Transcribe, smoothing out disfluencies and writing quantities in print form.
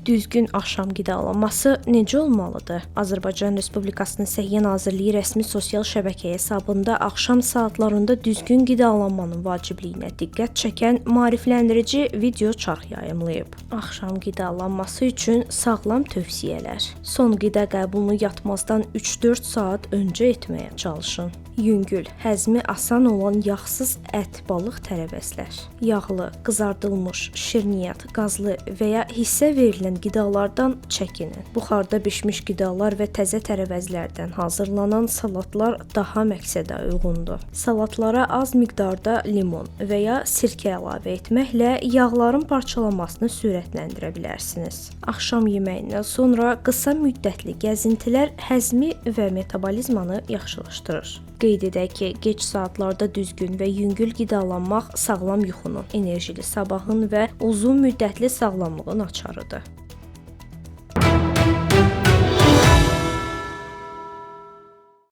Düzgün axşam qidalanması necə olmalıdır? Azərbaycan Respublikasının Səhiyyə Nazirliyi rəsmi sosial şəbəkə hesabında axşam saatlarında düzgün qidalanmanın vacibliyinə diqqət çəkən maarifləndirici video çarx yayımlayıb. Axşam qidalanması üçün sağlam tövsiyələr. Son qida qəbulunu yatmazdan 3-4 saat öncə etməyə çalışın. Yüngül, həzmi asan olan yağsız ət, balıq tərəvəzlər. Yağlı, qızardılmış, şirniyyat, qazlı və ya hissə verilən qidalardan çəkinin. Buxarda bişmiş qidalar və təzə tərəvəzlərdən hazırlanan salatlar daha məqsədə uyğundur. Salatlara az miqdarda limon və ya sirkə əlavə etməklə yağların parçalanmasını sürətləndirə bilərsiniz. Axşam yeməyindən sonra qısa müddətli gəzintilər həzmi və metabolizmanı yaxşılaşdırır. Qeyd edək ki, gec saatlarda düzgün və yüngül qidalanmaq sağlam yuxunun, enerjili sabahın və uzun müddətli sağlamlığın açarıdır.